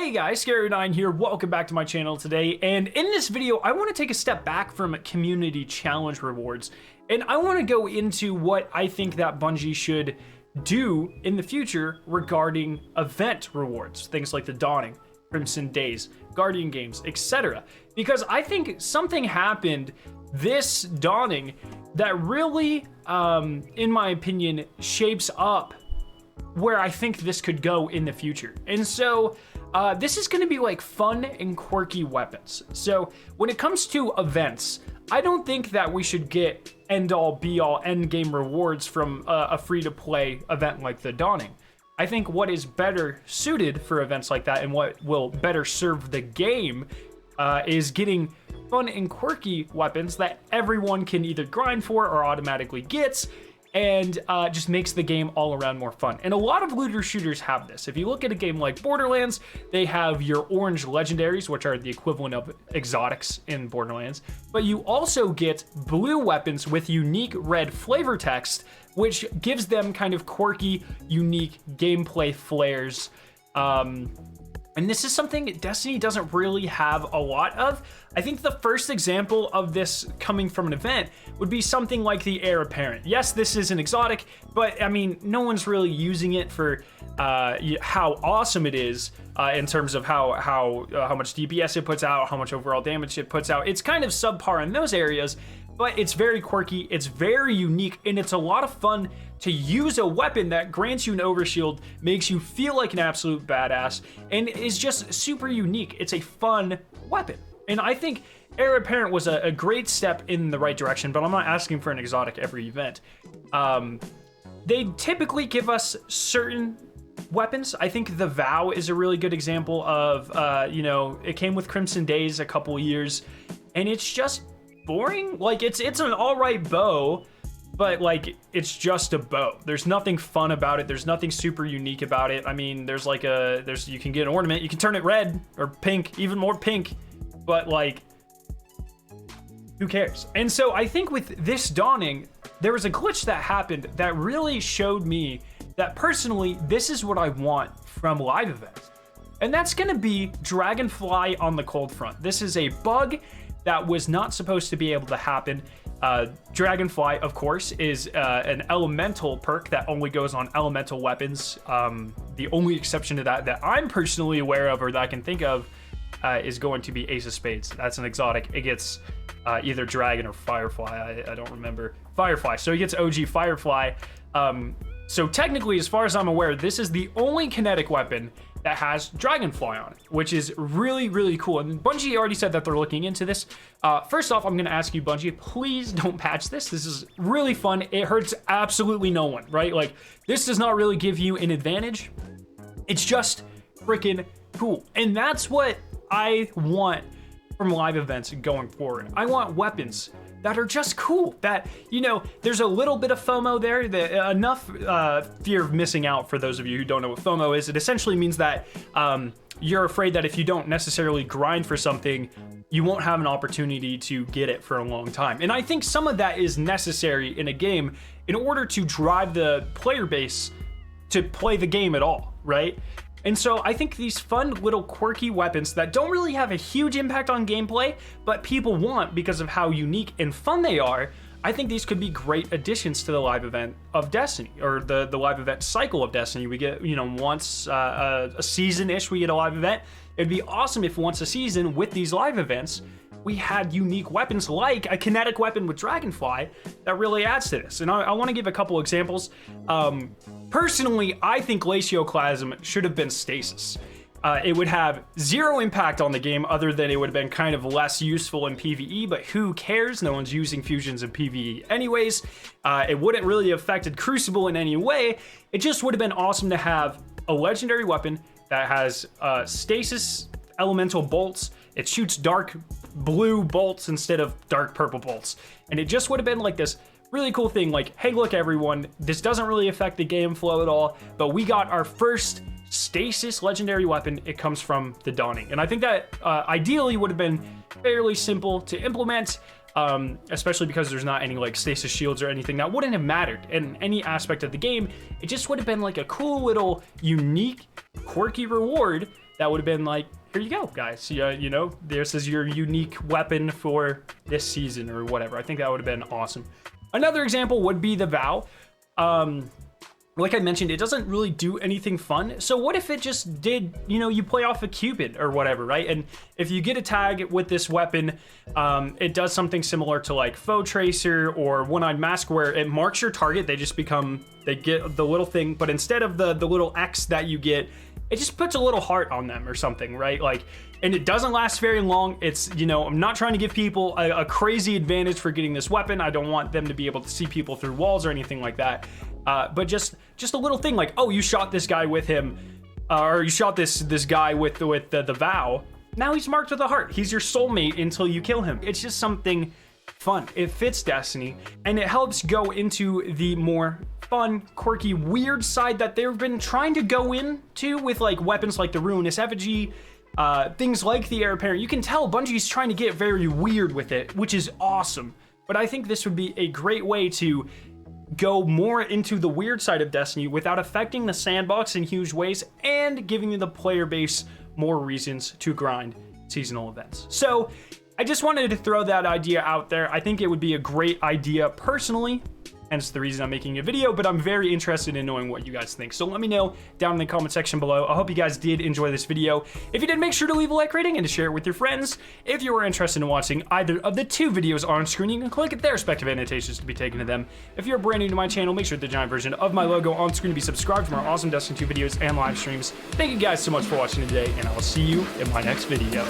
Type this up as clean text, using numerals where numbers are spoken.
Hey guys, Scary9 here, welcome back to my channel today, and in this video I want to take a step back from community challenge rewards, and I want to go into what I think that Bungie should do in the future regarding event rewards, things like the Dawning, Crimson Days, Guardian games, etc. Because I think something happened this Dawning that really, in my opinion, shapes up where I think this could go in the future. And so this is going to be like fun and quirky weapons. So when it comes to events, I don't think that we should get end-all be-all end game rewards from a free-to-play event like the Dawning. I think what is better suited for events like that and what will better serve the game is getting fun and quirky weapons that everyone can either grind for or automatically gets, and just makes the game all around more fun. And a lot of looter shooters have this. If you look at a game like Borderlands, they have your orange legendaries, which are the equivalent of exotics in Borderlands, but you also get blue weapons with unique red flavor text, which gives them kind of quirky, unique gameplay flares. And this is something Destiny doesn't really have a lot of. I think the first example of this coming from an event would be something like the Heir Apparent. Yes, this is an exotic, but I mean, no one's really using it for how awesome it is in terms of how much DPS it puts out, how much overall damage it puts out. It's kind of subpar in those areas, but it's very quirky, it's very unique, and it's a lot of fun to use a weapon that grants you an overshield, makes you feel like an absolute badass, and is just super unique. It's a fun weapon. And I think Heir Apparent was a great step in the right direction, but I'm not asking for an exotic every event. They typically give us certain weapons. I think the Vow is a really good example of, it came with Crimson Days a couple years, and it's just boring. Like, it's an all right bow, but like, it's just a bow. There's nothing fun about it. There's nothing super unique about it. I mean, you can get an ornament, you can turn it red or pink, even more pink, but like, who cares? And so I think with this Dawning, there was a glitch that happened that really showed me that personally, this is what I want from live events. And that's gonna be Dragonfly on the cold front. This is a bug that was not supposed to be able to happen. Dragonfly, of course, is an elemental perk that only goes on elemental weapons. The only exception to that I'm personally aware of or that I can think of is going to be Ace of Spades. That's an exotic. It gets either Dragon or Firefly. I don't remember. Firefly. So he gets OG Firefly. So technically, as far as I'm aware, this is the only kinetic weapon that has Dragonfly on it, which is really, really cool. And Bungie already said that they're looking into this. First off, I'm gonna ask you, Bungie, please don't patch this. This is really fun. It hurts absolutely no one, right? Like, this does not really give you an advantage. It's just freaking cool. And that's what I want from live events going forward. I want weapons that are just cool, that, there's a little bit of FOMO there, enough fear of missing out. For those of you who don't know what FOMO is, it essentially means that you're afraid that if you don't necessarily grind for something, you won't have an opportunity to get it for a long time. And I think some of that is necessary in a game in order to drive the player base to play the game at all, right? And so I think these fun little quirky weapons that don't really have a huge impact on gameplay, but people want because of how unique and fun they are, I think these could be great additions to the live event of Destiny, or the live event cycle of Destiny. We get, once a season-ish, we get a live event. It'd be awesome if once a season with these live events, we had unique weapons like a kinetic weapon with Dragonfly that really adds to this. And I want to give a couple examples. Personally, I think Glacioclasm should have been Stasis. It would have zero impact on the game other than it would have been kind of less useful in PvE, but who cares? No one's using fusions in PvE anyways. It wouldn't really have affected Crucible in any way. It just would have been awesome to have a legendary weapon that has Stasis elemental bolts. It shoots dark blue bolts instead of dark purple bolts. And it just would have been like this really cool thing, like, hey, look everyone, this doesn't really affect the game flow at all, but we got our first Stasis legendary weapon. It comes from the Dawning. And I think that ideally would have been fairly simple to implement, especially because there's not any like stasis shields or anything. That wouldn't have mattered in any aspect of the game. It just would have been like a cool little unique quirky reward that would have been like, here you go, guys. Yeah, you know, this is your unique weapon for this season or whatever. I think that would have been awesome. Another example would be the Vow. Like I mentioned, it doesn't really do anything fun. So what if it just did, you know, you play off a Cupid or whatever, right? And if you get a tag with this weapon, it does something similar to like Foe Tracer or One-Eyed Mask, where it marks your target. They just become, they get the little thing, but instead of the little X that you get, it just puts a little heart on them or something, right? Like, and it doesn't last very long. It's, you know, I'm not trying to give people a crazy advantage for getting this weapon. I don't want them to be able to see people through walls or anything like that. But just a little thing like, oh, you shot this guy with him, or you shot this guy with the Vow. Now he's marked with a heart. He's your soulmate until you kill him. It's just something fun. It fits Destiny, and it helps go into the more fun, quirky, weird side that they've been trying to go into with like weapons like the Ruinous Effigy, things like the Heir Apparent. You can tell Bungie's trying to get very weird with it, which is awesome. But I think this would be a great way to go more into the weird side of Destiny without affecting the sandbox in huge ways and giving the player base more reasons to grind seasonal events. So I just wanted to throw that idea out there. I think it would be a great idea personally, hence the reason I'm making a video, but I'm very interested in knowing what you guys think. So let me know down in the comment section below. I hope you guys did enjoy this video. If you did, make sure to leave a like rating and to share it with your friends. If you were interested in watching either of the two videos on screen, you can click at their respective annotations to be taken to them. If you're brand new to my channel, make sure the giant version of my logo on screen to be subscribed for more awesome Destiny 2 videos and live streams. Thank you guys so much for watching today, and I will see you in my next video.